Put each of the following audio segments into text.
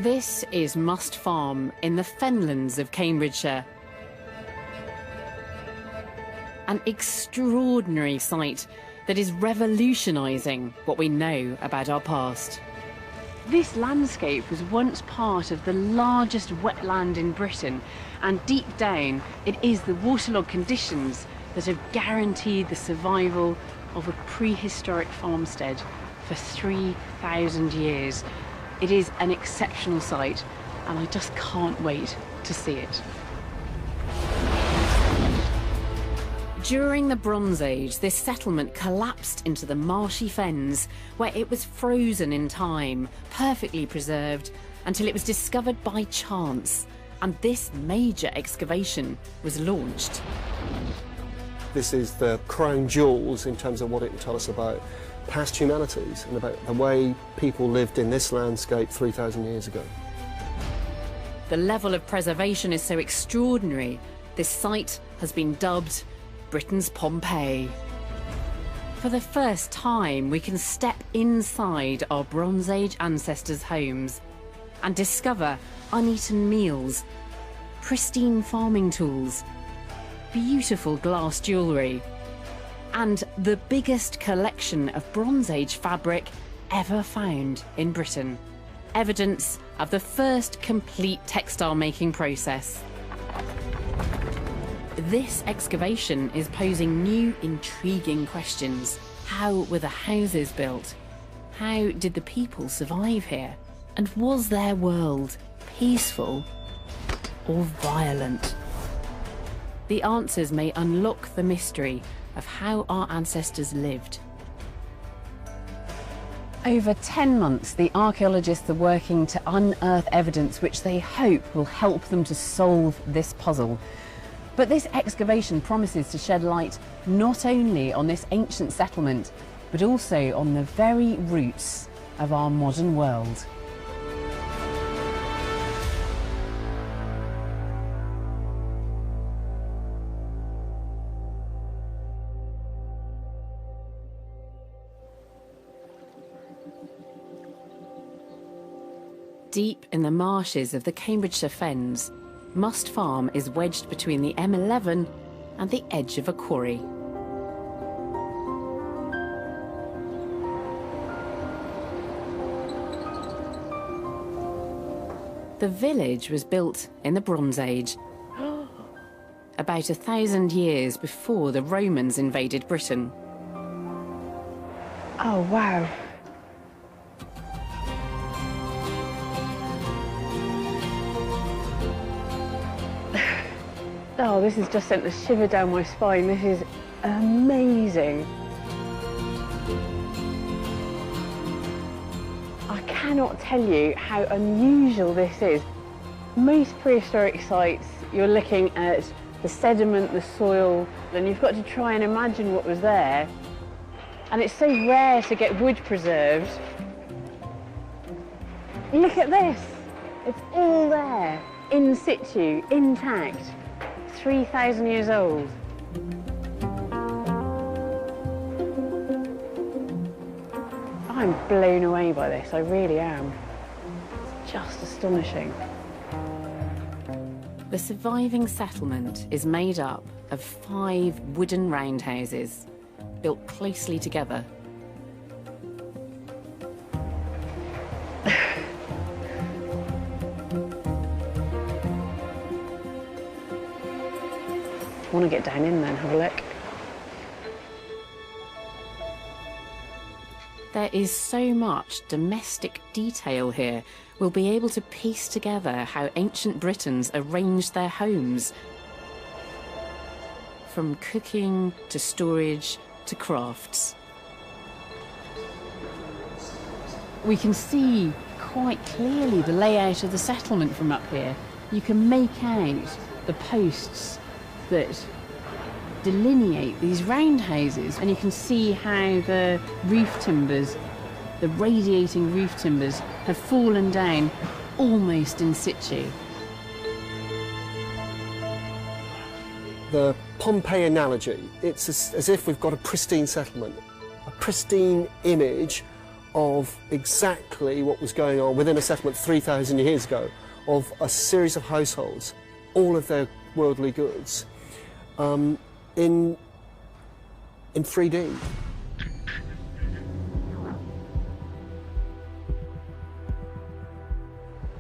This is Must Farm in the fenlands of Cambridgeshire. An extraordinary site that is revolutionising what we know about our past. This landscape was once part of the largest wetland in Britain, and deep down it is the waterlogged conditions that have guaranteed the survival of a prehistoric farmstead for 3,000 years. It is an exceptional sight, and I just can't wait to see it. During the Bronze Age, this settlement collapsed into the marshy fens, where it was frozen in time, perfectly preserved, until it was discovered by chance, and this major excavation was launched. This is the crown jewels in terms of what it will tell us about past humanities and about the way people lived in this landscape 3,000 years ago. The level of preservation is so extraordinary, this site has been dubbed Britain's Pompeii. For the first time, we can step inside our Bronze Age ancestors' homes and discover uneaten meals, pristine farming tools, beautiful glass jewellery, and the biggest collection of Bronze Age fabric ever found in Britain. Evidence of the first complete textile making process. This excavation is posing new, intriguing questions. How were the houses built? How did the people survive here? And was their world peaceful or violent? The answers may unlock the mystery of how our ancestors lived. Over 10 months, the archaeologists are working to unearth evidence which they hope will help them to solve this puzzle. But this excavation promises to shed light not only on this ancient settlement, but also on the very roots of our modern world. Deep in the marshes of the Cambridgeshire Fens, Must Farm is wedged between the M11 and the edge of a quarry. The village was built in the Bronze Age, about 1,000 years before the Romans invaded Britain. Oh, wow. Oh, this has just sent a shiver down my spine. This is amazing. I cannot tell you how unusual this is. Most prehistoric sites, you're looking at the sediment, the soil, and you've got to try and imagine what was there. And it's so rare to get wood preserved. Look at this. It's all there, in situ, intact. 3,000 years old. I'm blown away by this, I really am. It's just astonishing. The surviving settlement is made up of 5 wooden roundhouses, built closely together. I want to get down in there and have a look. There is so much domestic detail here, we'll be able to piece together how ancient Britons arranged their homes. From cooking to storage to crafts. We can see quite clearly the layout of the settlement from up here. You can make out the posts that delineate these roundhouses, and you can see how the roof timbers, the radiating roof timbers, have fallen down almost in situ. The Pompeii analogy, it's as if we've got a pristine settlement, a pristine image of exactly what was going on within a settlement 3,000 years ago, of a series of households, all of their worldly goods, in 3D.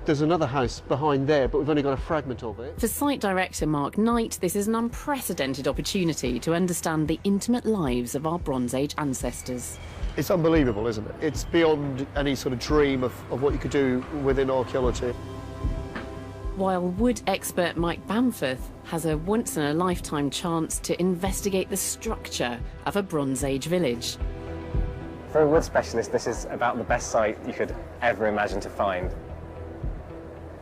There's another house behind there, but we've only got a fragment of it. For site director Mark Knight, this is an unprecedented opportunity to understand the intimate lives of our Bronze Age ancestors. It's unbelievable, isn't it? It's beyond any sort of dream of what you could do within archaeology. While wood expert Mike Bamforth has a once-in-a-lifetime chance to investigate the structure of a Bronze Age village. For a wood specialist, this is about the best site you could ever imagine to find.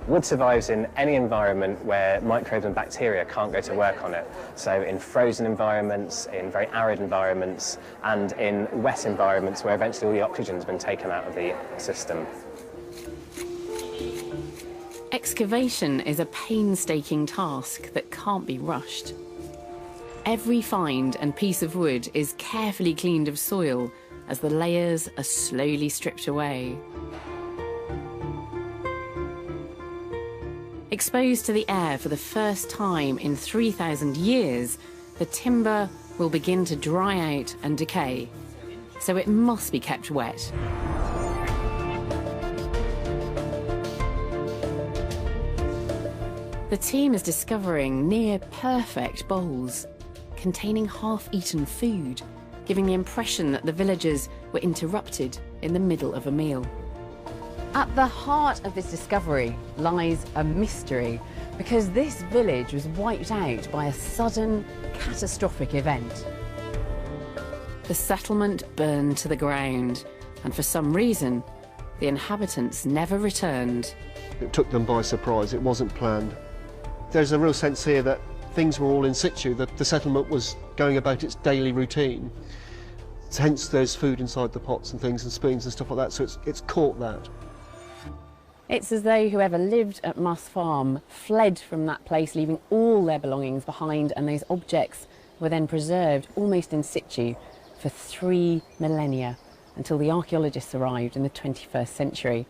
Wood survives in any environment where microbes and bacteria can't go to work on it. So in frozen environments, in very arid environments, and in wet environments where eventually all the oxygen's been taken out of the system. Excavation is a painstaking task that can't be rushed. Every find and piece of wood is carefully cleaned of soil as the layers are slowly stripped away. Exposed to the air for the first time in 3,000 years, the timber will begin to dry out and decay, so it must be kept wet. The team is discovering near-perfect bowls containing half-eaten food, giving the impression that the villagers were interrupted in the middle of a meal. At the heart of this discovery lies a mystery, because this village was wiped out by a sudden, catastrophic event. The settlement burned to the ground, and for some reason, the inhabitants never returned. It took them by surprise, it wasn't planned. There's a real sense here that things were all in situ, that the settlement was going about its daily routine. Hence there's food inside the pots and things and spoons and stuff like that, so it's caught that. It's as though whoever lived at Muss Farm fled from that place, leaving all their belongings behind, and those objects were then preserved almost in situ for 3 millennia, until the archaeologists arrived in the 21st century.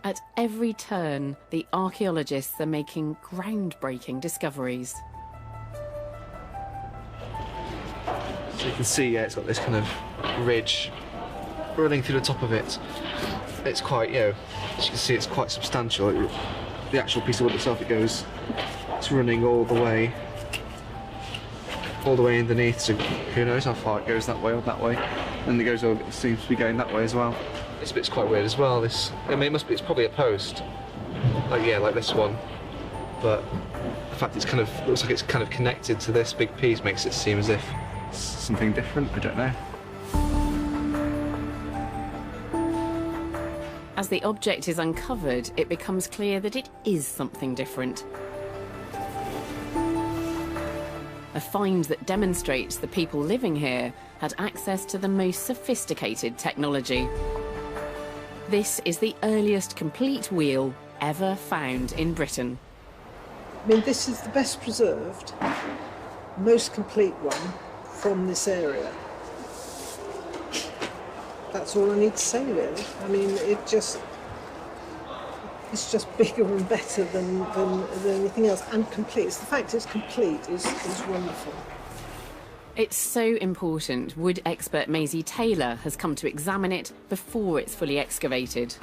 At every turn, the archaeologists are making groundbreaking discoveries. So you can see, yeah, it's got this kind of ridge running through the top of it. It's quite, you know, as you can see, it's quite substantial. The actual piece of wood itself, it's running all the way underneath, so who knows how far it goes that way or that way. And it goes over, it seems to be going that way as well. This bit's quite weird as well. This, I mean, it's probably a post, like, yeah, like this one, but the fact it's kind of looks like it's kind of connected to this big piece makes it seem as if it's something different. I don't know. As the object is uncovered, it becomes clear that it is something different. A find that demonstrates the people living here had access to the most sophisticated technology. This is the earliest complete wheel ever found in Britain. I mean, this is the best preserved, most complete one from this area. That's all I need to say, really. I mean, it's just bigger and better than anything else, and complete. It's the fact it's complete is wonderful. It's so important, wood expert Maisie Taylor has come to examine it before it's fully excavated.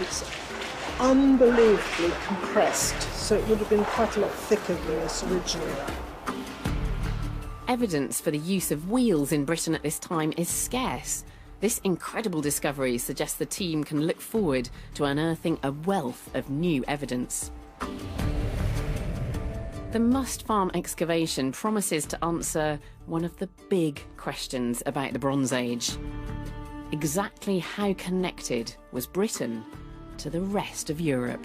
It's unbelievably compressed, so it would have been quite a lot thicker than this originally. Evidence for the use of wheels in Britain at this time is scarce. This incredible discovery suggests the team can look forward to unearthing a wealth of new evidence. The Must Farm excavation promises to answer one of the big questions about the Bronze Age. Exactly how connected was Britain to the rest of Europe?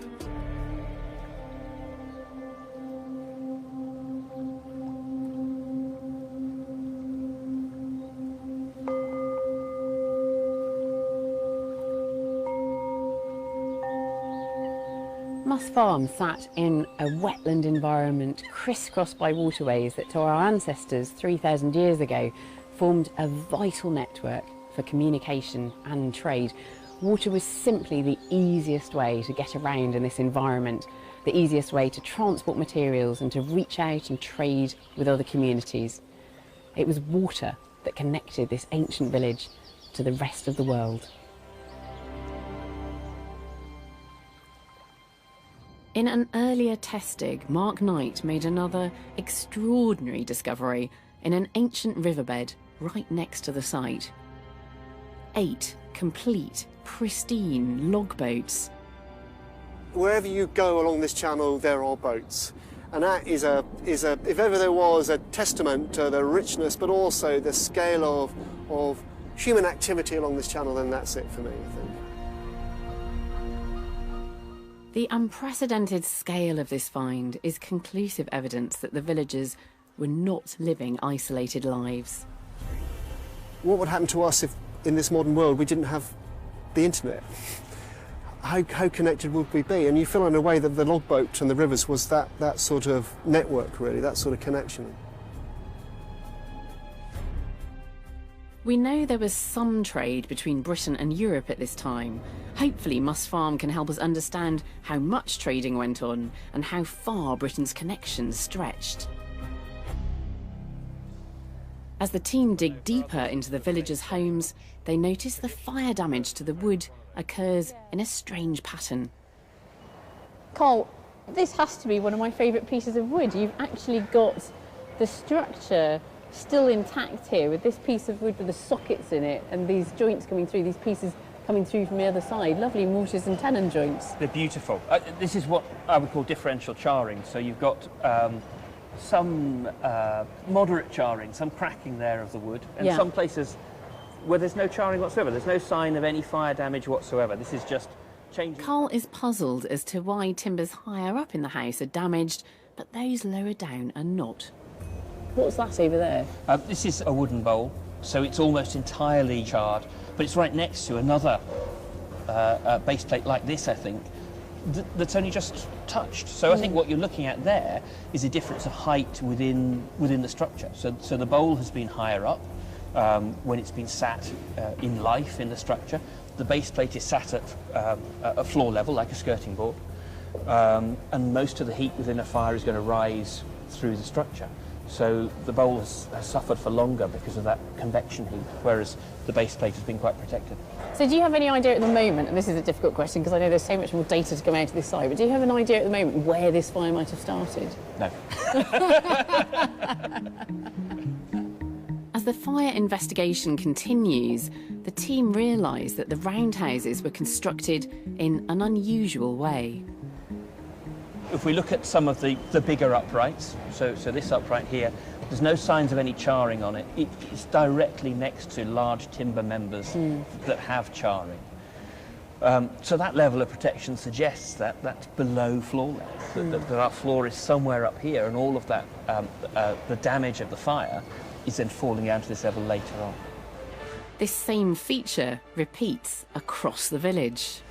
Muss Farm sat in a wetland environment crisscrossed by waterways that to our ancestors 3,000 years ago formed a vital network for communication and trade. Water was simply the easiest way to get around in this environment, the easiest way to transport materials and to reach out and trade with other communities. It was water that connected this ancient village to the rest of the world. In an earlier test dig, Mark Knight made another extraordinary discovery in an ancient riverbed right next to the site. 8 complete, pristine logboats. Wherever you go along this channel, there are boats. And that is if ever there was a testament to the richness, but also the scale of human activity along this channel, then that's it for me, I think. The unprecedented scale of this find is conclusive evidence that the villagers were not living isolated lives. What would happen to us if, in this modern world, we didn't have the internet? How connected would we be? And you feel in a way that the logboat and the rivers was that sort of network, really, that sort of connection. We know there was some trade between Britain and Europe at this time. Hopefully Muss Farm can help us understand how much trading went on and how far Britain's connections stretched. As the team dig deeper into the villagers' homes, they notice the fire damage to the wood occurs in a strange pattern. Carl, this has to be one of my favourite pieces of wood. You've actually got the structure still intact here with this piece of wood with the sockets in it and these joints coming through, these pieces coming through from the other side. Lovely mortise and tenon joints. They're beautiful. This is what I would call differential charring. So you've got some moderate charring, some cracking there of the wood, and some places where there's no charring whatsoever. There's no sign of any fire damage whatsoever. This is just changing. Carl is puzzled as to why timbers higher up in the house are damaged, but those lower down are not. What's that over there? This is a wooden bowl, so it's almost entirely charred, but it's right next to another base plate like this, I think, that's only just touched. So I think what you're looking at there is a difference of height within the structure. So the bowl has been higher up when it's been sat in life in the structure. The base plate is sat at floor level, like a skirting board, and most of the heat within a fire is going to rise through the structure. So the bowl has suffered for longer because of that convection heat, whereas the base plate has been quite protected. So do you have any idea at the moment, and this is a difficult question because I know there's so much more data to come out of this side, but do you have an idea at the moment where this fire might have started? No. As the fire investigation continues, the team realise that the roundhouses were constructed in an unusual way. If we look at some of the bigger uprights, so this upright here, there's no signs of any charring on it. It's directly next to large timber members that have charring. So that level of protection suggests that that's below floor level, that our floor is somewhere up here, and all of that, the damage of the fire is then falling down to this level later on. This same feature repeats across the village.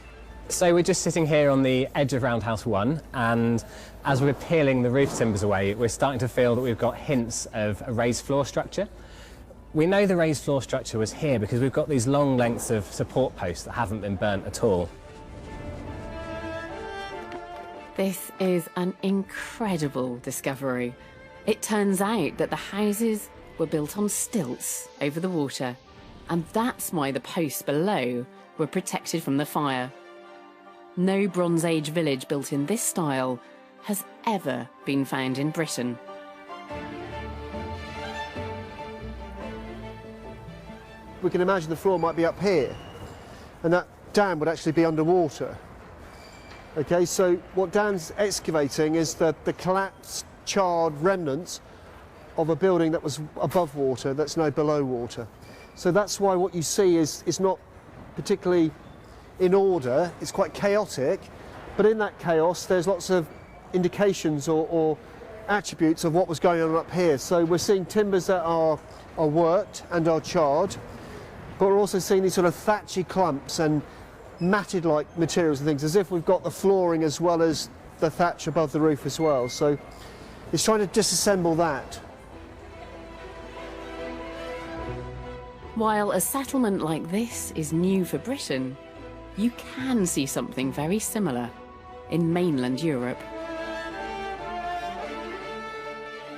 So we're just sitting here on the edge of Roundhouse 1, and as we're peeling the roof timbers away, we're starting to feel that we've got hints of a raised floor structure. We know the raised floor structure was here because we've got these long lengths of support posts that haven't been burnt at all. This is an incredible discovery. It turns out that the houses were built on stilts over the water, and that's why the posts below were protected from the fire. No Bronze Age village built in this style has ever been found in Britain. We can imagine the floor might be up here, and that dam would actually be underwater. Okay, so what Dan's excavating is the collapsed, charred remnants of a building that was above water, that's now below water. So that's why what you see is not particularly in order, it's quite chaotic, but in that chaos there's lots of indications or attributes of what was going on up here. So we're seeing timbers that are worked and are charred, but we're also seeing these sort of thatchy clumps and matted-like materials and things, as if we've got the flooring as well as the thatch above the roof as well. So it's trying to disassemble that. While a settlement like this is new for Britain, you can see something very similar in mainland Europe.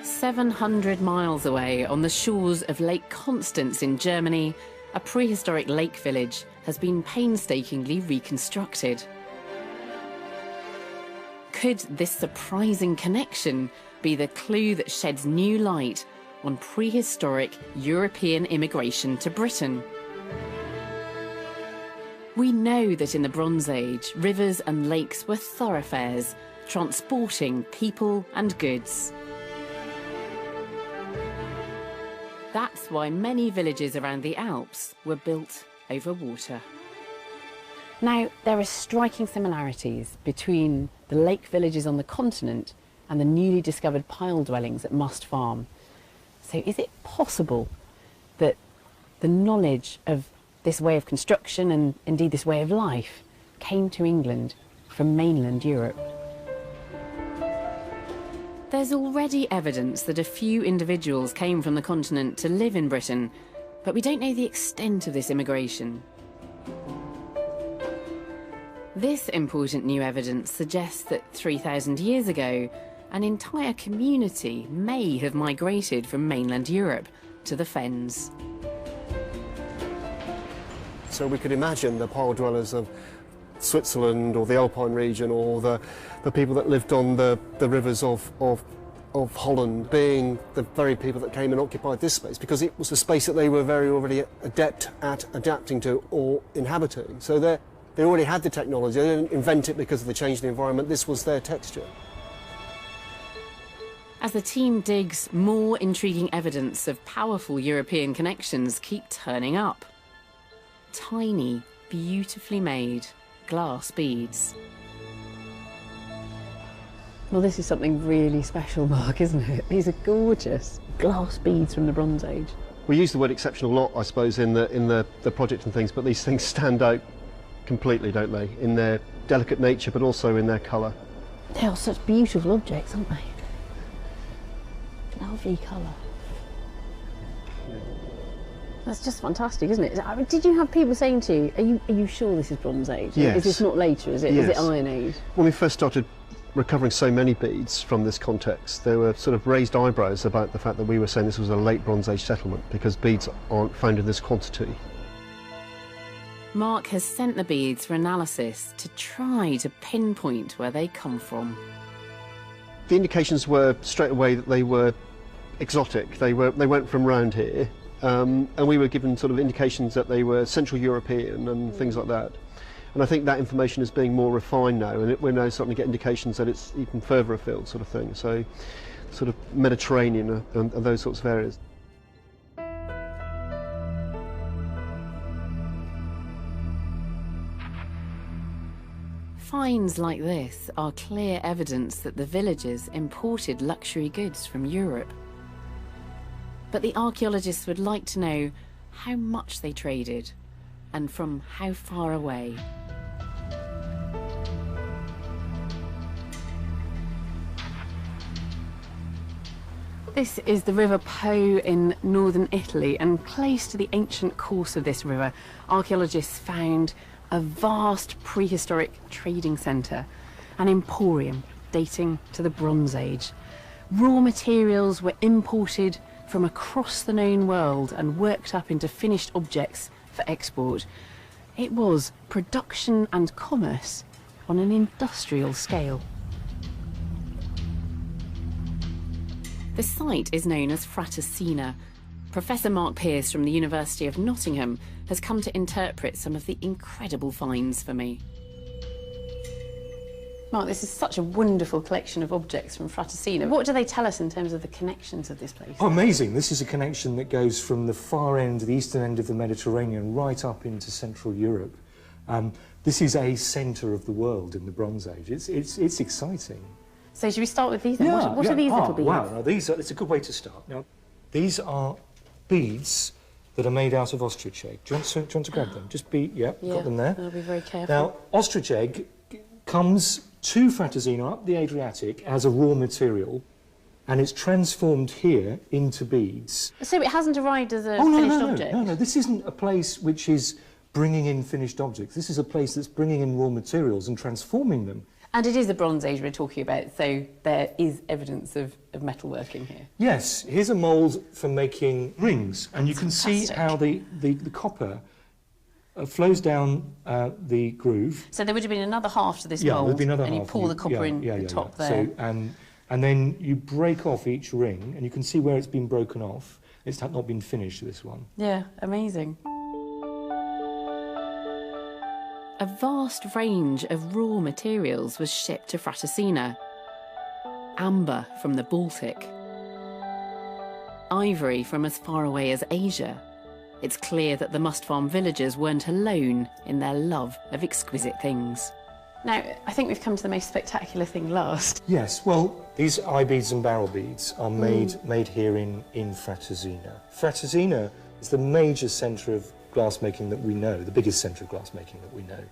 700 miles away, on the shores of Lake Constance in Germany, a prehistoric lake village has been painstakingly reconstructed. Could this surprising connection be the clue that sheds new light on prehistoric European immigration to Britain? We know that in the Bronze Age, rivers and lakes were thoroughfares, transporting people and goods. That's why many villages around the Alps were built over water. Now, there are striking similarities between the lake villages on the continent and the newly discovered pile dwellings at Must Farm. So is it possible that the knowledge of this way of construction and indeed this way of life came to England from mainland Europe? There's already evidence that a few individuals came from the continent to live in Britain, but we don't know the extent of this immigration. This important new evidence suggests that 3,000 years ago, an entire community may have migrated from mainland Europe to the Fens. So we could imagine the pile dwellers of Switzerland or the Alpine region, or the people that lived on the rivers of Holland being the very people that came and occupied this space, because it was a space that they were very already adept at adapting to or inhabiting. So they already had the technology. They didn't invent it because of the change in the environment. This was their texture. As the team digs, more intriguing evidence of powerful European connections keep turning up. Tiny, beautifully made glass beads. Well, this is something really special, Mark, isn't it? These are gorgeous glass beads from the Bronze Age. We use the word exceptional a lot, I suppose, in the project and things, but these things stand out completely, don't they? In their delicate nature, but also in their colour. They are such beautiful objects, aren't they? Lovely colour. That's just fantastic, isn't it? I mean, did you have people saying to you, are you sure this is Bronze Age? Yes. Is this not later, is it? Yes. Is it Iron Age? When we first started recovering so many beads from this context, there were sort of raised eyebrows about the fact that we were saying this was a late Bronze Age settlement, because beads aren't found in this quantity. Mark has sent the beads for analysis to try to pinpoint where they come from. The indications were straight away that they were exotic. They went from round here, and we were given sort of indications that they were Central European and things like that. And I think that information is being more refined now, and we're now starting to get indications that it's even further afield, sort of thing. So, sort of Mediterranean and those sorts of areas. Finds like this are clear evidence that the villagers imported luxury goods from Europe. But the archaeologists would like to know how much they traded and from how far away. This is the River Po in northern Italy, and close to the ancient course of this river, archaeologists found a vast prehistoric trading centre, an emporium dating to the Bronze Age. Raw materials were imported from across the known world and worked up into finished objects for export. It was production and commerce on an industrial scale. The site is known as Fratercina. Professor Mark Pearce from the University of Nottingham has come to interpret some of the incredible finds for me. Mark, this is such a wonderful collection of objects from Fratercina. What do they tell us in terms of the connections of this place? Oh, amazing. This is a connection that goes from the far end, the eastern end of the Mediterranean, right up into Central Europe. This is a centre of the world in the Bronze Age. It's exciting. So should we start with these then? What are these little beads? Wow, now it's a good way to start. Now, these are beads that are made out of ostrich egg. Do you want to grab them? Just be, got them there. I'll be very careful. Now, ostrich egg comes to Fratesina up the Adriatic as a raw material, and it's transformed here into beads. So it hasn't arrived as a no, finished no, object? No, this isn't a place which is bringing in finished objects. This is a place that's bringing in raw materials and transforming them. And it is the Bronze Age we're talking about, so there is evidence of metalworking here. Yes, here's a mould for making rings, and you can see how the copper flows down the groove. So there would have been another half to this Yeah, mould, there'd be another and half. you pour the copper in the top there. So, and then you break off each ring, and you can see where it's been broken off. It's not been finished, this one. Yeah, amazing. A vast range of raw materials was shipped to Fratesina. Amber from the Baltic, ivory from as far away as Asia. It's clear that the must farm villagers weren't alone in their love of exquisite things. Now, I think we've come to the most spectacular thing last. Yes, well, these eye beads and barrel beads are made here in Fratesina. Fratesina is the major centre of glassmaking that we know, the biggest centre of glassmaking that we know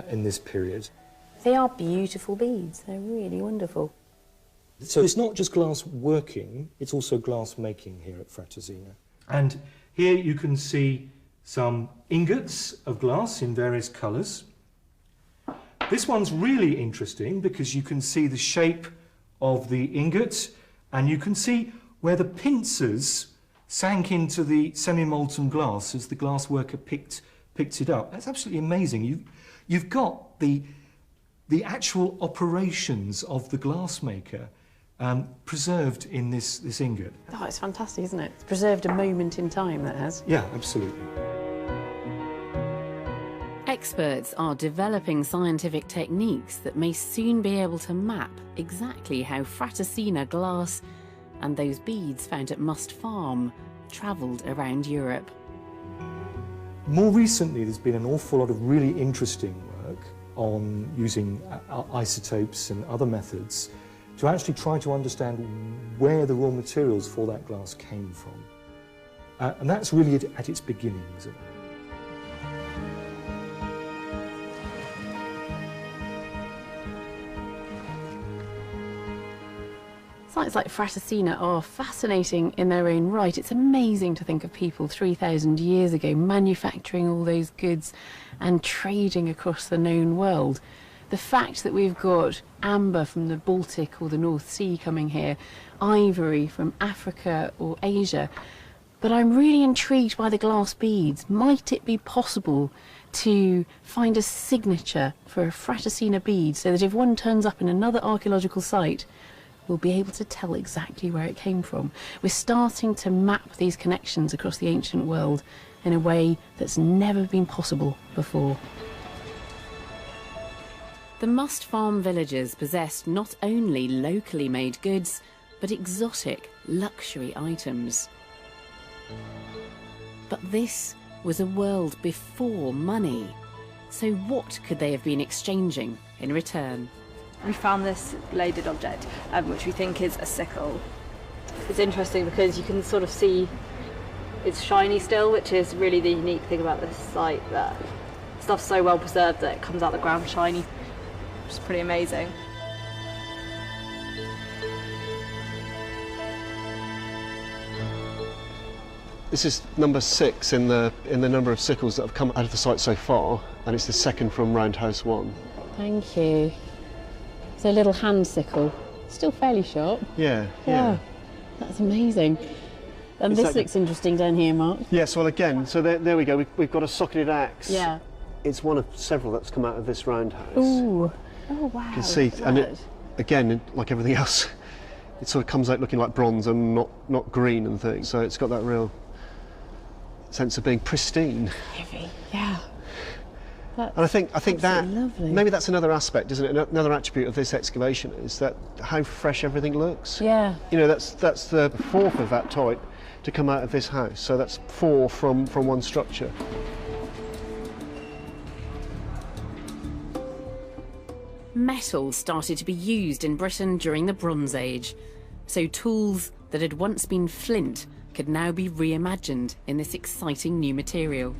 in this period. They are beautiful beads. They're really wonderful. So it's not just glass working, it's also glass making here at Fratesina. And here you can see some ingots of glass in various colours. This one's really interesting because you can see the shape of the ingot, and you can see where the pincers sank into the semi-molten glass as the glass worker picked it up. That's absolutely amazing. You've got the actual operations of the glassmaker preserved in this ingot. Oh, it's fantastic, isn't it? It's preserved a moment in time, that has. Yeah, absolutely. Experts are developing scientific techniques that may soon be able to map exactly how Fratesina glass and those beads found at Must Farm travelled around Europe. More recently, there's been an awful lot of really interesting work on using isotopes and other methods to actually try to understand where the raw materials for that glass came from. And that's really at its beginnings. Sites like Fratesina are fascinating in their own right. It's amazing to think of people 3,000 years ago manufacturing all those goods and trading across the known world. The fact that we've got amber from the Baltic or the North Sea coming here, ivory from Africa or Asia. But I'm really intrigued by the glass beads. Might it be possible to find a signature for a Fratesina bead so that if one turns up in another archaeological site, we'll be able to tell exactly where it came from? We're starting to map these connections across the ancient world in a way that's never been possible before. The Must Farm villagers possessed not only locally made goods, but exotic luxury items. But this was a world before money. So what could they have been exchanging in return? We found this bladed object, which we think is a sickle. It's interesting because you can sort of see it's shiny still, which is really the unique thing about this site, that stuff's so well preserved that it comes out the ground shiny, which is pretty amazing. This is number 6 in the number of sickles that have come out of the site so far, and it's the second from Roundhouse 1. Thank you. It's a little hand sickle. Still fairly sharp. Yeah. That's amazing. And this looks interesting down here, Mark. Yes, well again, so there we go. We've got a socketed axe. Yeah. It's one of several that's come out of this roundhouse. Ooh. Oh, wow. You can see, and it, again, like everything else, it sort of comes out looking like bronze and not green and things. So it's got that real sense of being pristine. Heavy, yeah. And I think that lovely. maybe that's another aspect, isn't it? Another attribute of this excavation is that how fresh everything looks. Yeah. You know, that's the fourth of that type to come out of this house. So that's 4 from one structure. Metal started to be used in Britain during the Bronze Age, so tools that had once been flint could now be reimagined in this exciting new material.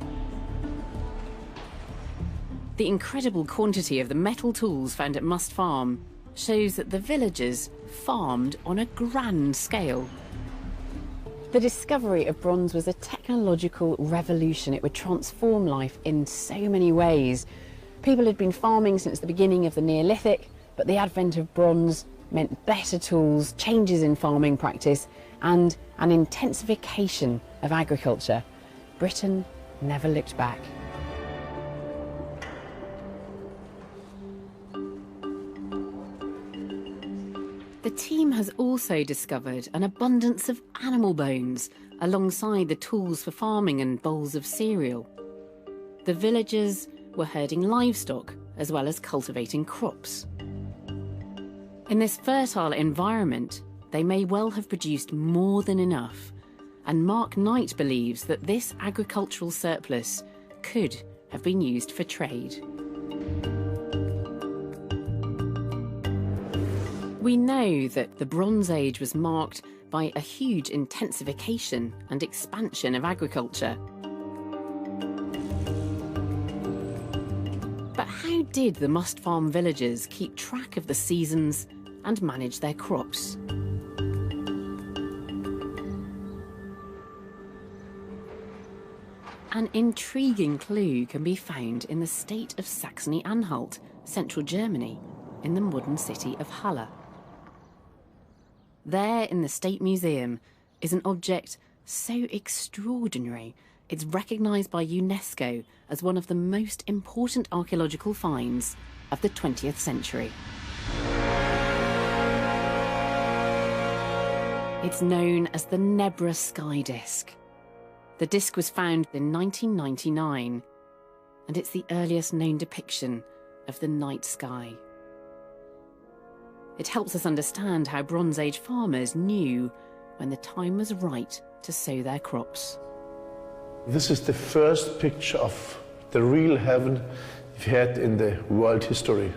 The incredible quantity of the metal tools found at Must Farm shows that the villagers farmed on a grand scale. The discovery of bronze was a technological revolution. It would transform life in so many ways. People had been farming since the beginning of the Neolithic, but the advent of bronze meant better tools, changes in farming practice, and an intensification of agriculture. Britain never looked back. The team has also discovered an abundance of animal bones alongside the tools for farming and bowls of cereal. The villagers were herding livestock as well as cultivating crops. In this fertile environment, they may well have produced more than enough, and Mark Knight believes that this agricultural surplus could have been used for trade. We know that the Bronze Age was marked by a huge intensification and expansion of agriculture. But how did the Must Farm villagers keep track of the seasons and manage their crops? An intriguing clue can be found in the state of Saxony-Anhalt, central Germany, in the modern city of Halle. There in the State Museum is an object so extraordinary it's recognised by UNESCO as one of the most important archaeological finds of the 20th century. It's known as the Nebra sky disk. The disk was found in 1999, and it's the earliest known depiction of the night sky. It helps us understand how Bronze Age farmers knew when the time was right to sow their crops. This is the first picture of the real heaven we've had in the world history.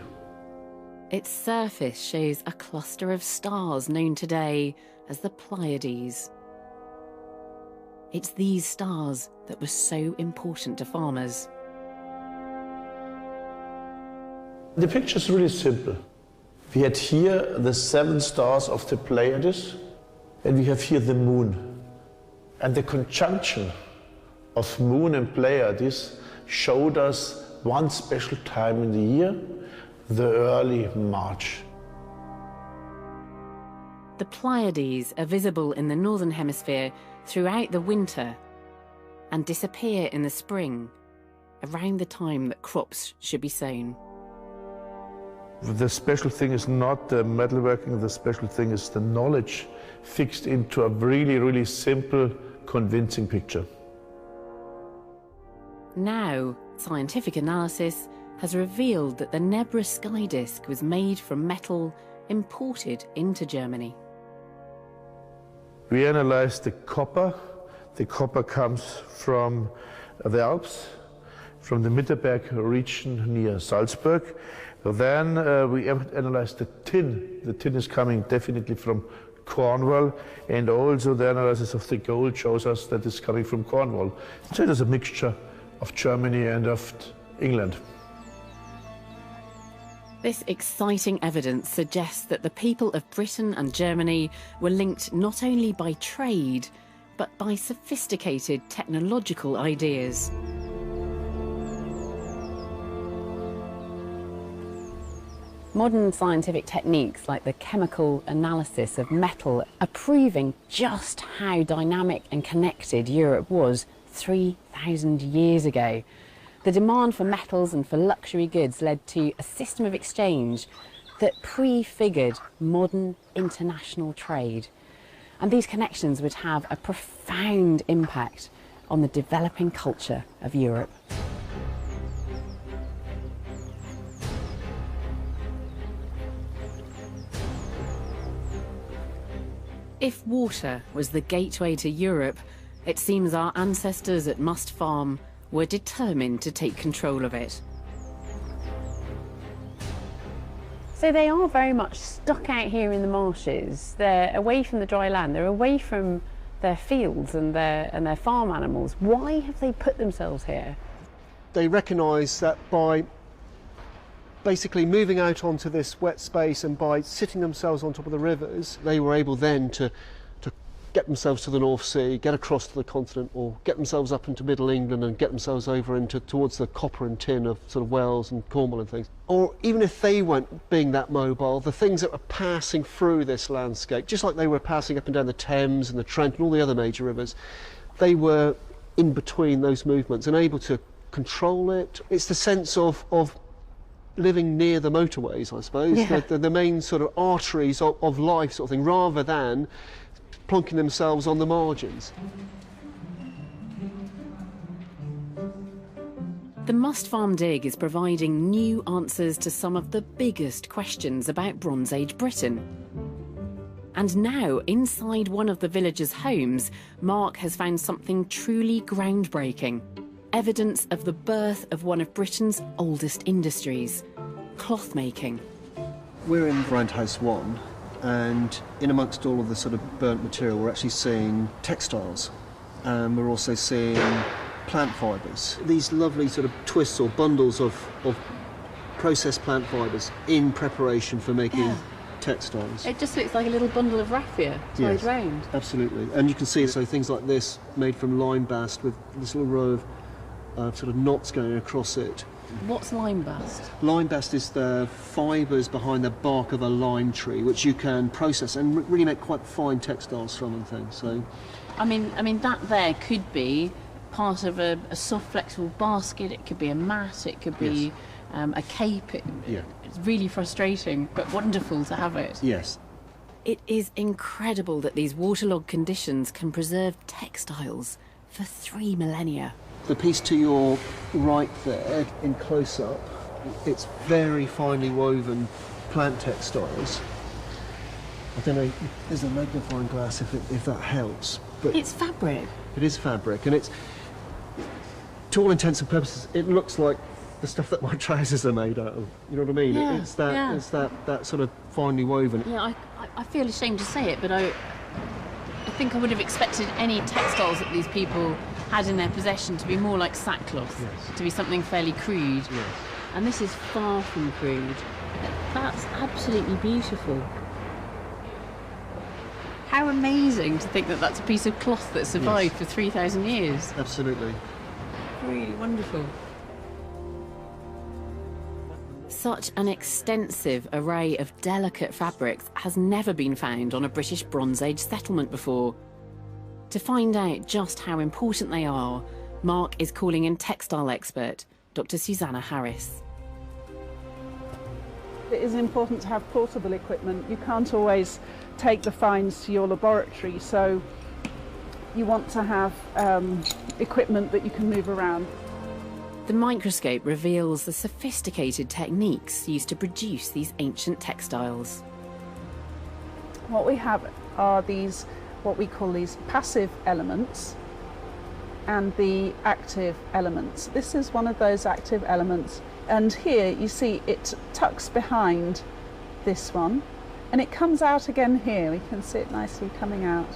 Its surface shows a cluster of stars known today as the Pleiades. It's these stars that were so important to farmers. The picture is really simple. We had here the 7 stars of the Pleiades, and we have here the moon. And the conjunction of moon and Pleiades showed us one special time in the year, the early March. The Pleiades are visible in the northern hemisphere throughout the winter and disappear in the spring, around the time that crops should be sown. The special thing is not the metalworking, the special thing is the knowledge fixed into a really, really simple, convincing picture. Now, scientific analysis has revealed that the Nebra sky disk was made from metal imported into Germany. We analyzed the copper. The copper comes from the Alps, from the Mitterberg region near Salzburg. Then we analyzed the tin. The tin is coming definitely from Cornwall, and also the analysis of the gold shows us that it's coming from Cornwall. So it is a mixture of Germany and of England. This exciting evidence suggests that the people of Britain and Germany were linked not only by trade, but by sophisticated technological ideas. Modern scientific techniques like the chemical analysis of metal are proving just how dynamic and connected Europe was 3,000 years ago. The demand for metals and for luxury goods led to a system of exchange that prefigured modern international trade. And these connections would have a profound impact on the developing culture of Europe. If water was the gateway to Europe, it seems our ancestors at Must Farm were determined to take control of it. So they are very much stuck out here in the marshes. They're away from the dry land. They're away from their fields and their farm animals. Why have they put themselves here? They recognise that by basically moving out onto this wet space and by sitting themselves on top of the rivers, they were able then to get themselves to the North Sea, get across to the continent, or get themselves up into Middle England and get themselves over towards the copper and tin of sort of Wales and Cornwall and things. Or even if they weren't being that mobile, the things that were passing through this landscape, just like they were passing up and down the Thames and the Trent and all the other major rivers, they were in between those movements and able to control it. It's the sense of living near the motorways, I suppose, Yeah. the main sort of arteries of life sort of thing, rather than plonking themselves on the margins. The Must Farm dig is providing new answers to some of the biggest questions about Bronze Age Britain. And now, inside one of the villagers' homes, Mark has found something truly groundbreaking. Evidence of the birth of one of Britain's oldest industries, cloth making. We're in Roundhouse 1, and in amongst all of the sort of burnt material, we're actually seeing textiles. And we're also seeing plant fibres. These lovely sort of twists or bundles of processed plant fibres in preparation for making textiles. It just looks like a little bundle of raffia tied round. Absolutely. And you can see so things like this made from lime bast with this little row of sort of knots going across it. What's lime bast? Lime bast is the fibres behind the bark of a lime tree, which you can process and really make quite fine textiles from and things. So, I mean that there could be part of a soft, flexible basket. It could be a mat. It could be a cape. It's really frustrating, but wonderful to have it. Yes. It is incredible that these waterlogged conditions can preserve textiles for 3 millennia. The piece to your right there, in close-up, it's very finely woven plant textiles. I don't know, there's a magnifying glass if that helps. But It's fabric. it is fabric, and it's, to all intents and purposes, it looks like the stuff that my trousers are made out of. You know what I mean? Yeah, It's that, yeah. it's that sort of finely woven. Yeah, I feel ashamed to say it, but I think I would have expected any textiles that these people had in their possession to be more like sackcloth, to be something fairly crude. Yes. And this is far from crude. That's absolutely beautiful. How amazing to think that that's a piece of cloth that survived for 3,000 years. Absolutely. Really wonderful. Such an extensive array of delicate fabrics has never been found on a British Bronze Age settlement before. To find out just how important they are, Mark is calling in textile expert Dr. Susanna Harris. It is important to have portable equipment. You can't always take the finds to your laboratory, so you want to have equipment that you can move around. The microscope reveals the sophisticated techniques used to produce these ancient textiles. What we have are these, what we call these passive elements, and the active elements. This is one of those active elements, and here you see it tucks behind this one, and it comes out again here. We can see it nicely coming out.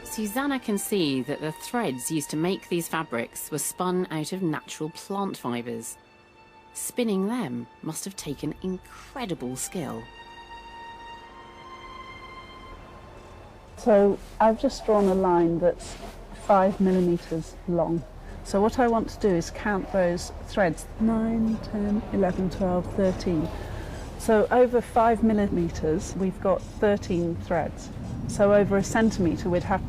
Susanna can see that the threads used to make these fabrics were spun out of natural plant fibres. Spinning them must have taken incredible skill. So I've just drawn a line that's 5 millimetres long. So what I want to do is count those threads, 9, 10, 11, 12, 13. So over 5 millimetres, we've got 13 threads. So over a centimetre, we'd have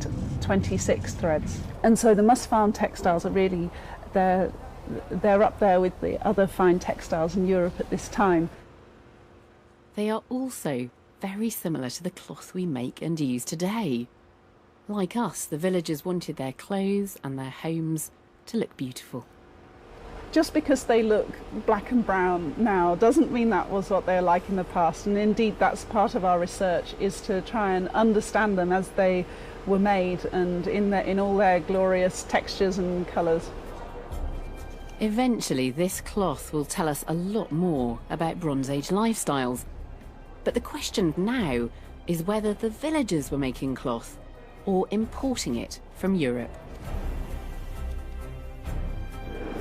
26 threads. And so the Must Farm textiles are really, they're up there with the other fine textiles in Europe at this time. They are also very similar to the cloth we make and use today. Like us, the villagers wanted their clothes and their homes to look beautiful. Just because they look black and brown now doesn't mean that was what they're like in the past, and indeed that's part of our research, is to try and understand them as they were made and in all their glorious textures and colours. Eventually this cloth will tell us a lot more about Bronze Age lifestyles. But the question now is whether the villagers were making cloth or importing it from Europe.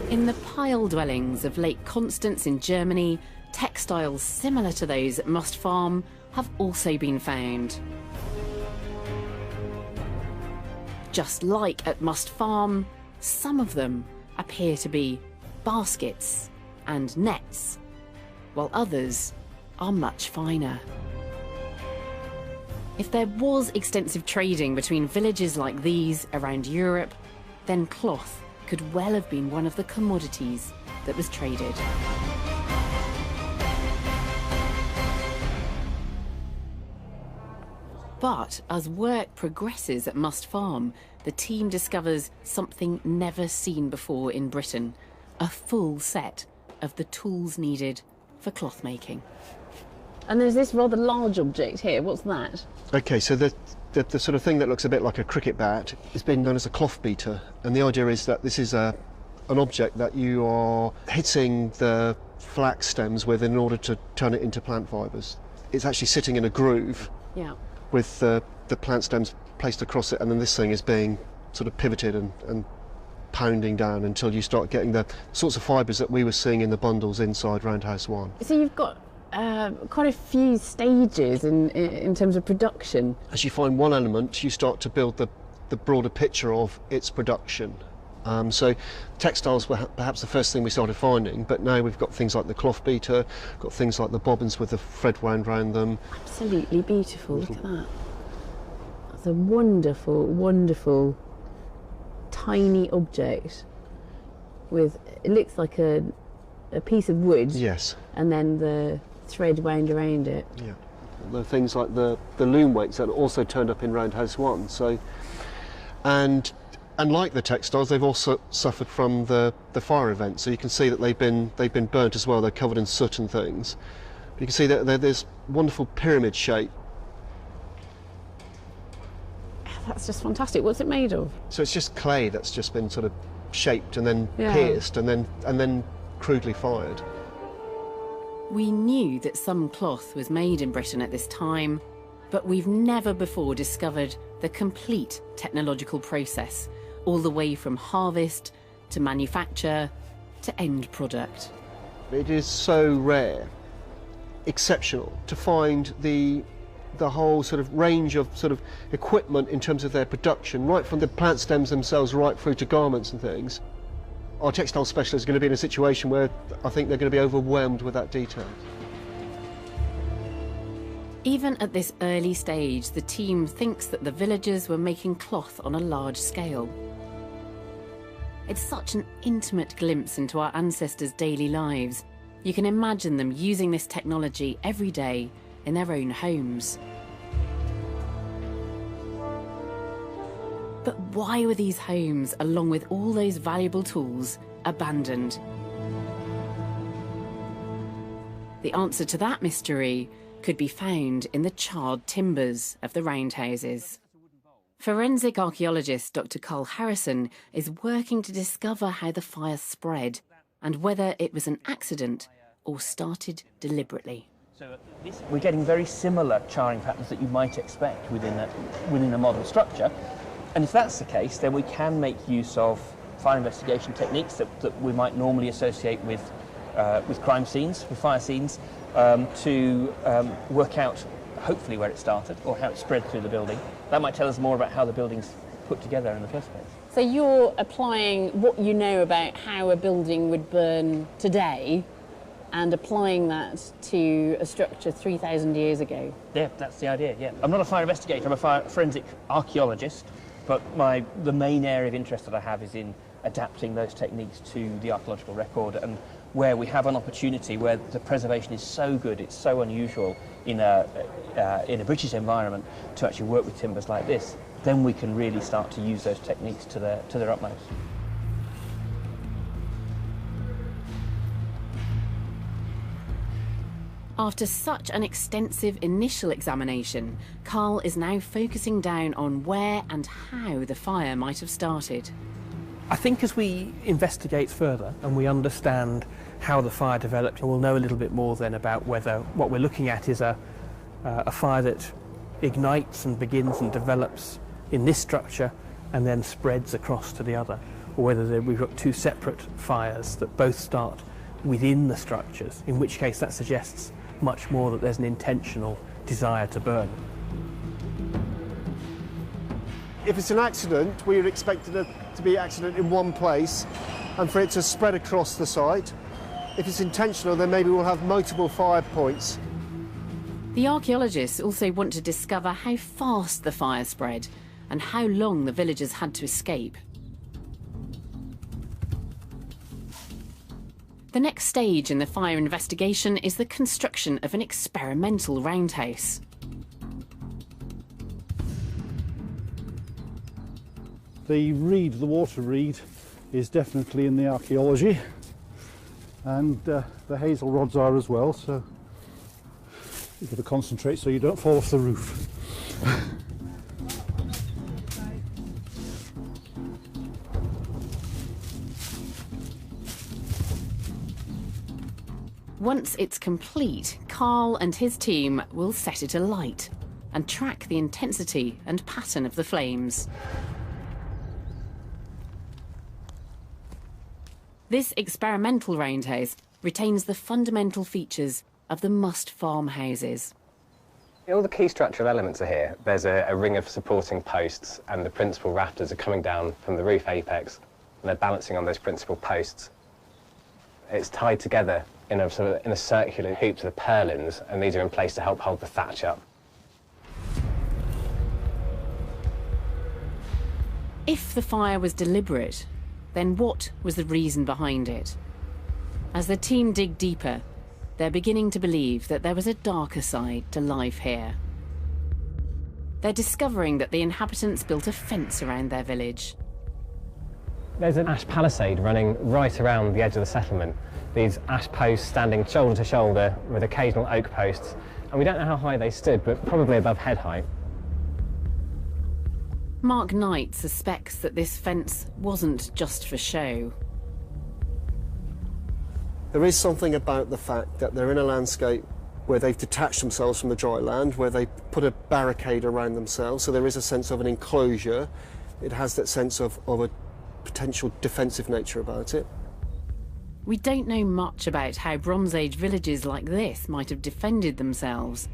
In the pile dwellings of Lake Constance in Germany, textiles similar to those at Must Farm have also been found. Just like at Must Farm, some of them appear to be baskets and nets, while others are much finer. If there was extensive trading between villages like these around Europe, then cloth could well have been one of the commodities that was traded. But as work progresses at Must Farm, the team discovers something never seen before in Britain, a full set of the tools needed for cloth making. And there's this rather large object here. What's that? Okay, so the sort of thing that looks a bit like a cricket bat is being known as a cloth beater, and the idea is that this is an object that you are hitting the flax stems with in order to turn it into plant fibres. It's actually sitting in a groove, Yeah. with the plant stems placed across it, and then this thing is being sort of pivoted and pounding down until you start getting the sorts of fibres that we were seeing in the bundles inside Roundhouse 1. So you've got quite a few stages in terms of production. As you find one element, you start to build the broader picture of its production. So textiles were perhaps the first thing we started finding, but now we've got things like the cloth beater, got things like the bobbins with the thread wound round them. Absolutely beautiful, look at that. That's a wonderful, wonderful tiny object with, it looks like a piece of wood. Yes. And then the thread wound around it. Yeah. The things like the loom weights that also turned up in Roundhouse 1. So, and like the textiles, they've also suffered from the fire event. So you can see that they've been burnt as well. They're covered in soot and things. But you can see that they're this wonderful pyramid shape. That's just fantastic. What's it made of? So it's just clay that's just been sort of shaped and then Yeah. pierced and then crudely fired. We knew that some cloth was made in Britain at this time, but we've never before discovered the complete technological process, all the way from harvest to manufacture to end product. It is so rare, exceptional, to find the whole sort of range of sort of equipment in terms of their production, right from the plant stems themselves right through to garments and things. Our textile specialists are going to be in a situation where I think they're going to be overwhelmed with that detail. Even at this early stage, the team thinks that the villagers were making cloth on a large scale. It's such an intimate glimpse into our ancestors' daily lives. You can imagine them using this technology every day in their own homes. But why were these homes, along with all those valuable tools, abandoned? The answer to that mystery could be found in the charred timbers of the roundhouses. Forensic archaeologist Dr. Carl Harrison is working to discover how the fire spread and whether it was an accident or started deliberately. So we're getting very similar charring patterns that you might expect within a modern structure. And if that's the case, then we can make use of fire investigation techniques that we might normally associate with crime scenes, with fire scenes, to work out hopefully where it started or how it spread through the building. That might tell us more about how the building's put together in the first place. So you're applying what you know about how a building would burn today and applying that to a structure 3,000 years ago? Yeah, that's the idea, yeah. I'm not a fire investigator, I'm a forensic archaeologist, but the main area of interest that I have is in adapting those techniques to the archaeological record, and where we have an opportunity where the preservation is so good, it's so unusual in a British environment to actually work with timbers like this, then we can really start to use those techniques to their utmost. After such an extensive initial examination, Carl is now focusing down on where and how the fire might have started. I think as we investigate further and we understand how the fire developed, we'll know a little bit more then about whether what we're looking at is a fire that ignites and begins and develops in this structure and then spreads across to the other, or whether we've got two separate fires that both start within the structures, in which case that suggests much more that there's an intentional desire to burn. If it's an accident, we would expect it to be an accident in one place and for it to spread across the site. If it's intentional, then maybe we'll have multiple fire points. The archaeologists also want to discover how fast the fire spread and how long the villagers had to escape. The next stage in the fire investigation is the construction of an experimental roundhouse. The reed, the water reed, is definitely in the archaeology, and the hazel rods are as well, so you've got to concentrate so you don't fall off the roof. Once it's complete, Carl and his team will set it alight and track the intensity and pattern of the flames. This experimental roundhouse retains the fundamental features of the must farmhouses. All the key structural elements are here. There's a ring of supporting posts, and the principal rafters are coming down from the roof apex, and they're balancing on those principal posts. It's tied together in a circular hoop to the purlins, and these are in place to help hold the thatch up. If the fire was deliberate, then what was the reason behind it? As the team dig deeper, they're beginning to believe that there was a darker side to life here. They're discovering that the inhabitants built a fence around their village. There's an ash palisade running right around the edge of the settlement. These ash posts standing shoulder to shoulder with occasional oak posts. And we don't know how high they stood, but probably above head height. Mark Knight suspects that this fence wasn't just for show. There is something about the fact that they're in a landscape where they've detached themselves from the dry land, where they put a barricade around themselves, so there is a sense of an enclosure. It has that sense of a potential defensive nature about it. We don't know much about how Bronze Age villages like this might have defended themselves.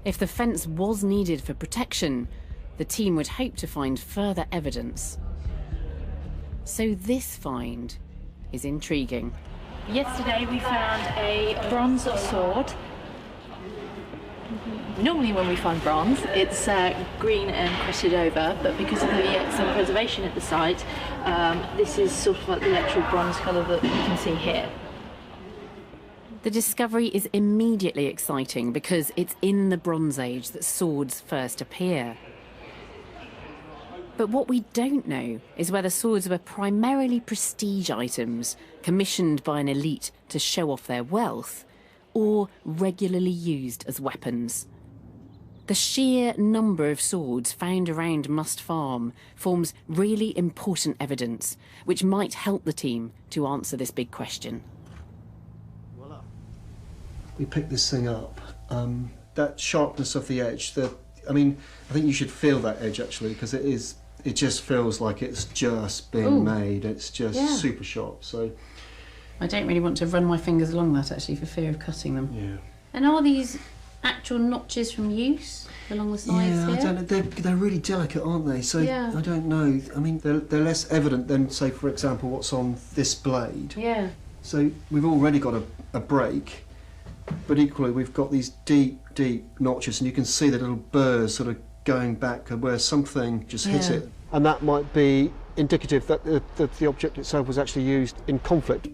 If the fence was needed for protection, the team would hope to find further evidence. So this find is intriguing. Yesterday we found a bronze sword. Normally when we find bronze, it's green and crested over, but because of the excellent preservation at the site, this is sort of like the actual bronze colour that you can see here. The discovery is immediately exciting because it's in the Bronze Age that swords first appear. But what we don't know is whether swords were primarily prestige items commissioned by an elite to show off their wealth, or regularly used as weapons. The sheer number of swords found around Must Farm forms really important evidence, which might help the team to answer this big question. We picked this thing up. That sharpness of the edge, I think you should feel that edge actually, because it just feels like it's just been made. It's just super sharp. So I don't really want to run my fingers along that actually for fear of cutting them. Yeah. And are these actual notches from use along the sides here? I don't know. They're really delicate, aren't they? So I don't know. I mean, they're less evident than, say, for example, what's on this blade. Yeah. So we've already got a break, but equally we've got these deep, deep notches, and you can see the little burrs sort of going back where something just hit it. And that might be indicative that the object itself was actually used in conflict.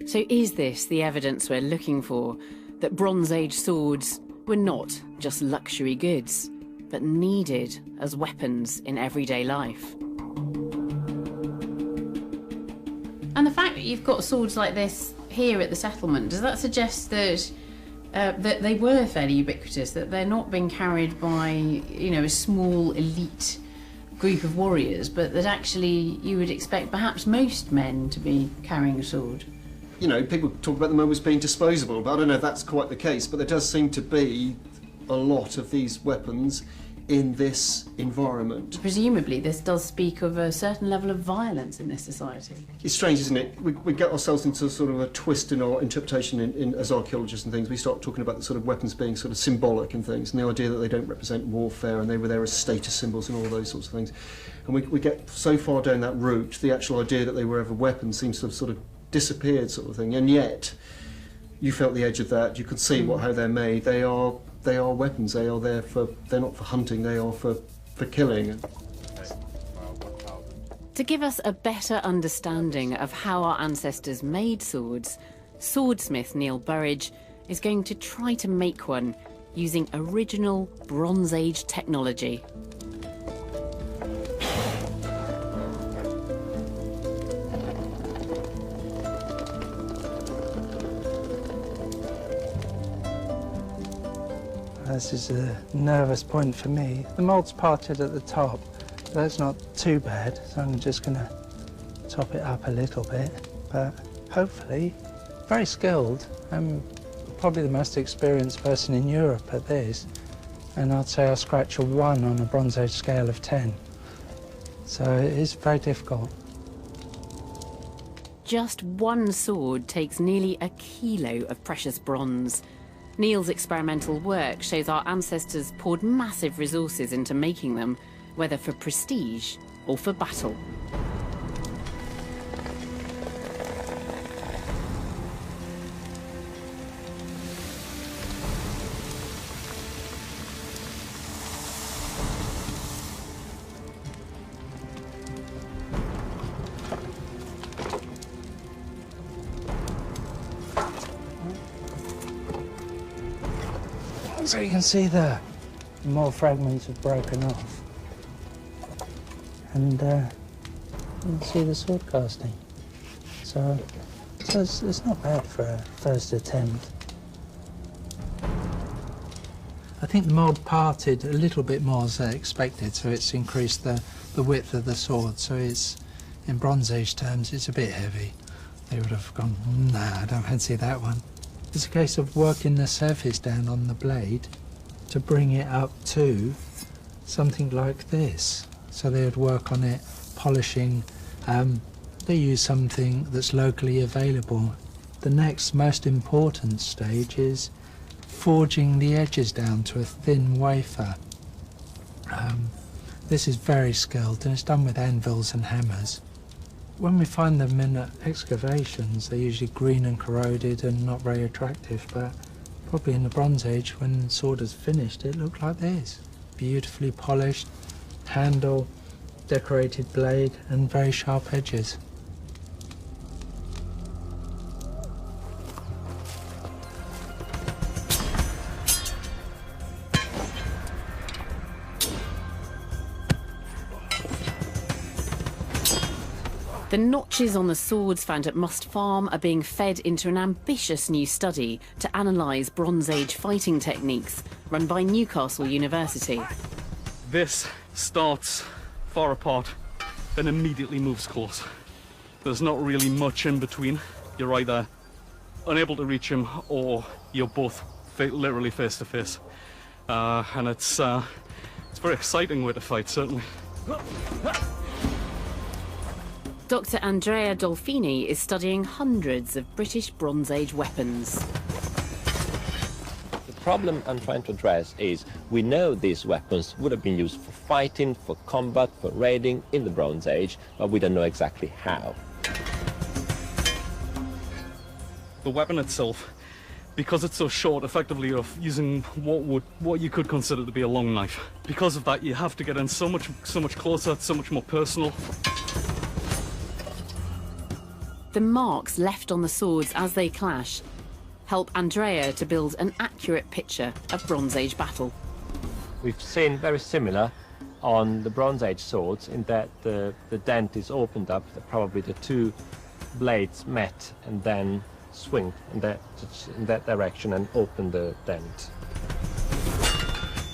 So is this the evidence we're looking for, that Bronze Age swords were not just luxury goods, but needed as weapons in everyday life? And the fact that you've got swords like this here at the settlement, does that suggest that that they were fairly ubiquitous, that they're not being carried by, a small elite group of warriors, but that actually you would expect perhaps most men to be carrying a sword? People talk about them always being disposable, but I don't know if that's quite the case, but there does seem to be a lot of these weapons in this environment. Presumably this does speak of a certain level of violence in this society. It's strange, isn't it? We get ourselves into sort of a twist in our interpretation as archaeologists and things. We start talking about the sort of weapons being sort of symbolic and things, and the idea that they don't represent warfare and they were there as status symbols and all those sorts of things. And we get so far down that route, the actual idea that they were ever weapons seems to have sort of disappeared, sort of thing. And yet, you felt the edge of that. You could see how they're made. They are weapons. They are there for. They're not for hunting. They are for killing. To give us a better understanding of how our ancestors made swords, swordsmith Neil Burridge is going to try to make one using original Bronze Age technology. This is a nervous point for me. The mould's parted at the top. That's not too bad, so I'm just going to top it up a little bit. But hopefully, very skilled. I'm probably the most experienced person in Europe at this. And I'd say I'll scratch a 1 on a Bronze Age scale of 10. So it is very difficult. Just one sword takes nearly a kilo of precious bronze. Neil's experimental work shows our ancestors poured massive resources into making them, whether for prestige or for battle. So you can see the more fragments have broken off. And you can see the sword casting. So it's not bad for a first attempt. I think the mould parted a little bit more as I expected, so it's increased the width of the sword. So it's, in Bronze Age terms, it's a bit heavy. They would have gone, nah, I don't fancy that one. It's a case of working the surface down on the blade to bring it up to something like this. So they would work on it, polishing. They use something that's locally available. The next most important stage is forging the edges down to a thin wafer. This is very skilled and it's done with anvils and hammers. When we find them in excavations, they're usually green and corroded and not very attractive, but probably in the Bronze Age, when the sword is finished, it looked like this. Beautifully polished, handle, decorated blade, and very sharp edges. The notches on the swords found at Must Farm are being fed into an ambitious new study to analyse Bronze Age fighting techniques run by Newcastle University. This starts far apart and immediately moves close. There's not really much in between. You're either unable to reach him or you're both literally face to face. And it's a very exciting way to fight, certainly. Dr. Andrea Dolfini is studying hundreds of British Bronze Age weapons. The problem I'm trying to address is we know these weapons would have been used for fighting, for combat, for raiding in the Bronze Age, but we don't know exactly how. The weapon itself, because it's so short, effectively you're using what you could consider to be a long knife. Because of that, you have to get in so much closer, so much more personal. The marks left on the swords as they clash help Andrea to build an accurate picture of Bronze Age battle. We've seen very similar on the Bronze Age swords in that the dent is opened up, probably the two blades met and then swing in that direction and open the dent.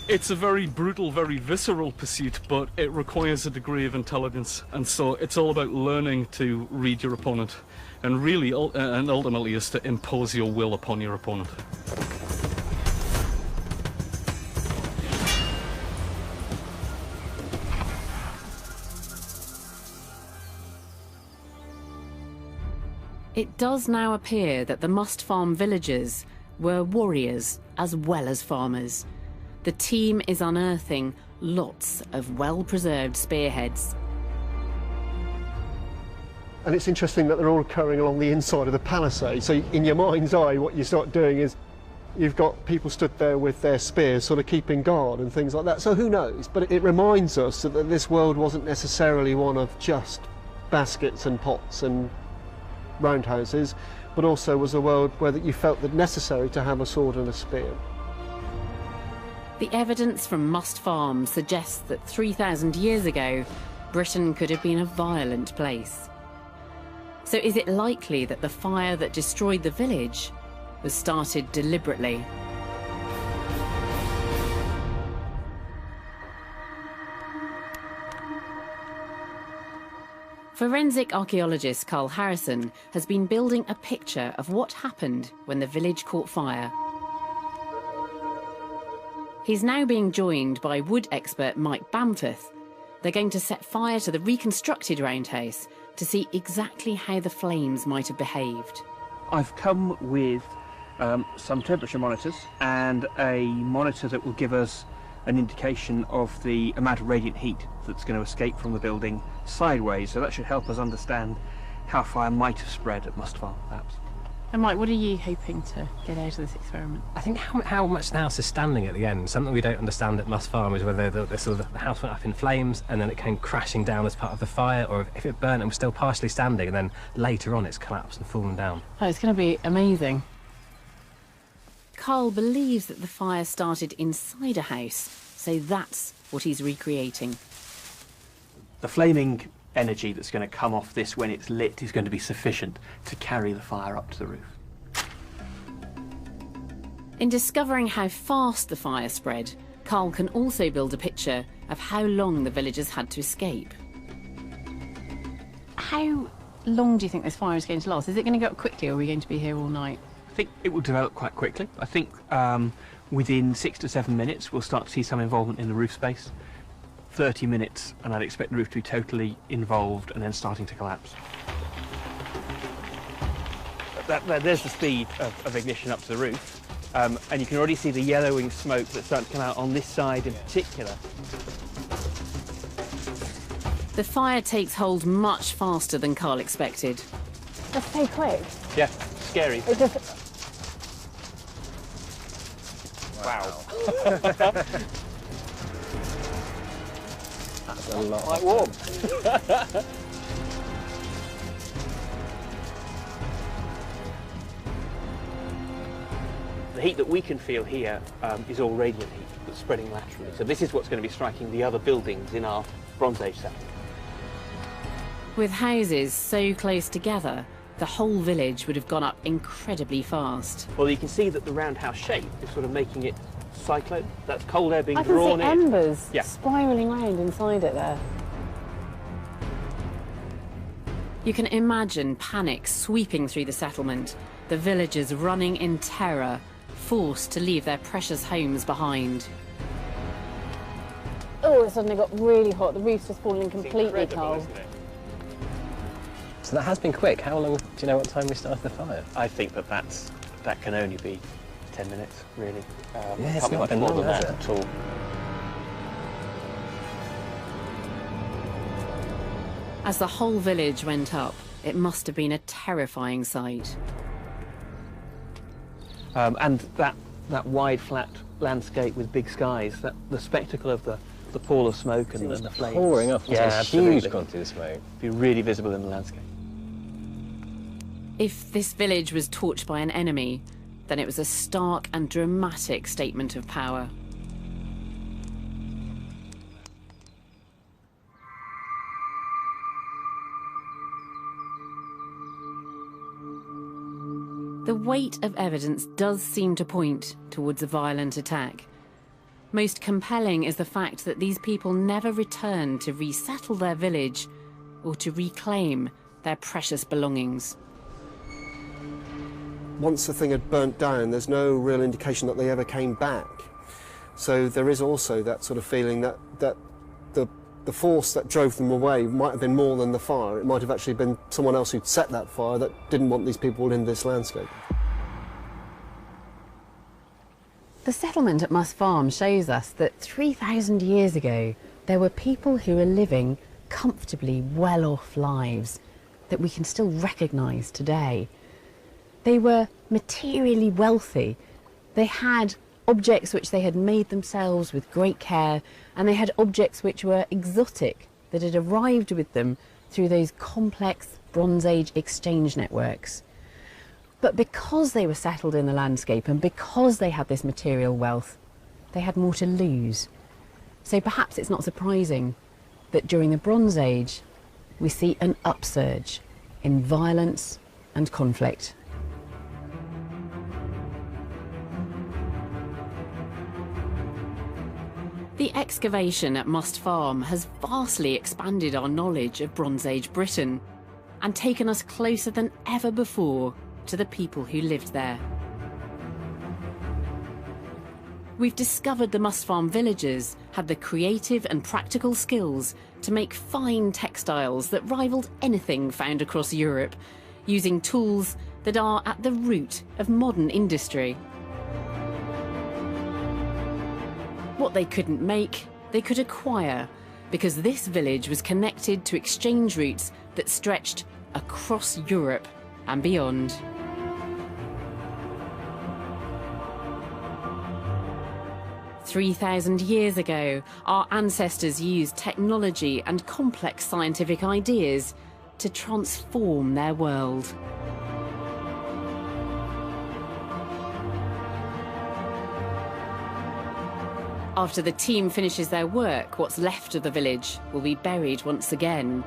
It's a very brutal, very visceral pursuit, but it requires a degree of intelligence, and so it's all about learning to read your opponent, and really, and ultimately, is to impose your will upon your opponent. It does now appear that the Must Farm villagers were warriors as well as farmers. The team is unearthing lots of well-preserved spearheads. And it's interesting that they're all occurring along the inside of the palisade. So in your mind's eye, what you start doing is you've got people stood there with their spears sort of keeping guard and things like that. So who knows? But it reminds us that this world wasn't necessarily one of just baskets and pots and roundhouses, but also was a world where that you felt that necessary to have a sword and a spear. The evidence from Must Farm suggests that 3,000 years ago, Britain could have been a violent place. So is it likely that the fire that destroyed the village was started deliberately? Forensic archaeologist Carl Harrison has been building a picture of what happened when the village caught fire. He's now being joined by wood expert Mike Bamforth. They're going to set fire to the reconstructed roundhouse to see exactly how the flames might have behaved. I've come with some temperature monitors and a monitor that will give us an indication of the amount of radiant heat that's going to escape from the building sideways, so that should help us understand how fire might have spread at Must Farm, perhaps. And Mike, what are you hoping to get out of this experiment? I think how much the house is standing at the end. Something we don't understand at Must Farm is whether the house went up in flames and then it came crashing down as part of the fire, or if it burnt and was still partially standing and then later on it's collapsed and fallen down. Oh, it's going to be amazing. Carl believes that the fire started inside a house, so that's what he's recreating. The flaming energy that's going to come off this when it's lit is going to be sufficient to carry the fire up to the roof. In discovering how fast the fire spread, Carl can also build a picture of how long the villagers had to escape. How long do you think this fire is going to last? Is it going to go up quickly, or are we going to be here all night? I think it will develop quite quickly. I think within 6 to 7 minutes we'll start to see some involvement in the roof space. 30 minutes and I'd expect the roof to be totally involved and then starting to collapse. There's the speed of ignition up to the roof, and you can already see the yellowing smoke that's starting to come out on this side in particular. The fire takes hold much faster than Carl expected. That's so quick. Yeah, scary. It just... Wow. That's a lot. Quite warm. The heat that we can feel here is all radiant heat that's spreading laterally. So this is what's going to be striking the other buildings in our Bronze Age setting. With houses so close together, the whole village would have gone up incredibly fast. Well, you can see that the roundhouse shape is sort of making it cyclone. That's cold air being I drawn can see embers Yeah. spiralling round inside it there. You can imagine panic sweeping through the settlement, the villagers running in terror, forced to leave their precious homes behind. Oh, it suddenly got really hot. The roof's just falling completely cold. So that has been quick. How long, do you know what time we started the fire? I think that can only be 10 minutes, really. Yeah, it's can't be not much been more long, than has that it? at all. As the whole village went up, it must have been a terrifying sight. And that wide, flat landscape with big skies, the spectacle of the pall of smoke and the flames. Pouring off, yeah, a huge quantity of smoke. Be really visible in the landscape. If this village was torched by an enemy, then it was a stark and dramatic statement of power. The weight of evidence does seem to point towards a violent attack. Most compelling is the fact that these people never returned to resettle their village or to reclaim their precious belongings. Once the thing had burnt down, there's no real indication that they ever came back. So there is also that sort of feeling that the The force that drove them away might have been more than the fire. It might have actually been someone else who'd set that fire that didn't want these people in this landscape. The settlement at Must Farm shows us that 3,000 years ago, there were people who were living comfortably well-off lives that we can still recognise today. They were materially wealthy. They had objects which they had made themselves with great care, and they had objects which were exotic, that had arrived with them through those complex Bronze Age exchange networks. But because they were settled in the landscape and because they had this material wealth, they had more to lose. So perhaps it's not surprising that during the Bronze Age we see an upsurge in violence and conflict. The excavation at Must Farm has vastly expanded our knowledge of Bronze Age Britain and taken us closer than ever before to the people who lived there. We've discovered the Must Farm villagers had the creative and practical skills to make fine textiles that rivaled anything found across Europe, using tools that are at the root of modern industry. What they couldn't make, they could acquire, because this village was connected to exchange routes that stretched across Europe and beyond. "3,000 years ago, our ancestors used technology and complex scientific ideas to transform their world. After the team finishes their work, what's left of the village will be buried once again.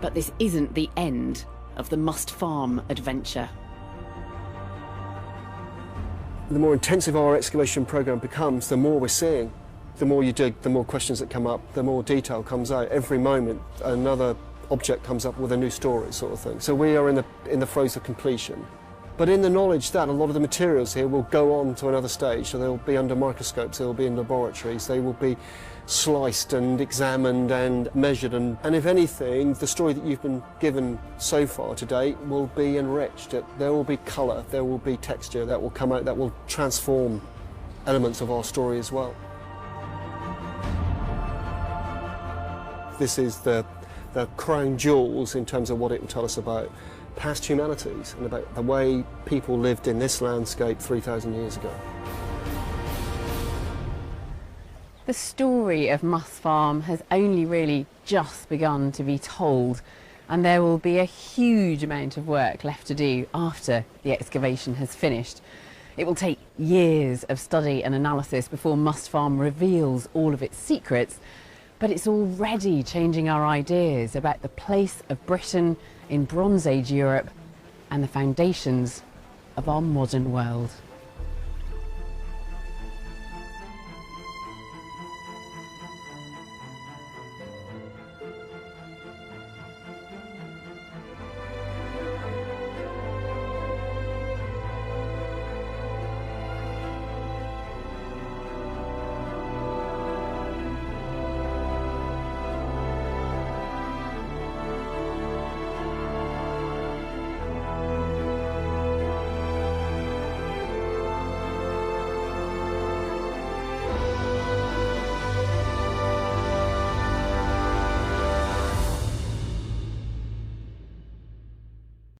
But this isn't the end of the Must Farm adventure. The more intensive our excavation programme becomes, the more we're seeing. The more you dig, the more questions that come up, the more detail comes out. Every moment, another object comes up with a new story, sort of thing. So we are in the throes of completion. But in the knowledge that a lot of the materials here will go on to another stage, so they'll be under microscopes, they'll be in laboratories, they will be sliced and examined and measured, and if anything, the story that you've been given so far today will be enriched. There will be colour, there will be texture that will come out, that will transform elements of our story as well. This is the crown jewels in terms of what it will tell us about past humanities and about the way people lived in this landscape 3,000 years ago. The story of Must Farm has only really just begun to be told, and there will be a huge amount of work left to do after the excavation has finished. It will take years of study and analysis before Must Farm reveals all of its secrets, but it's already changing our ideas about the place of Britain in Bronze Age Europe and the foundations of our modern world.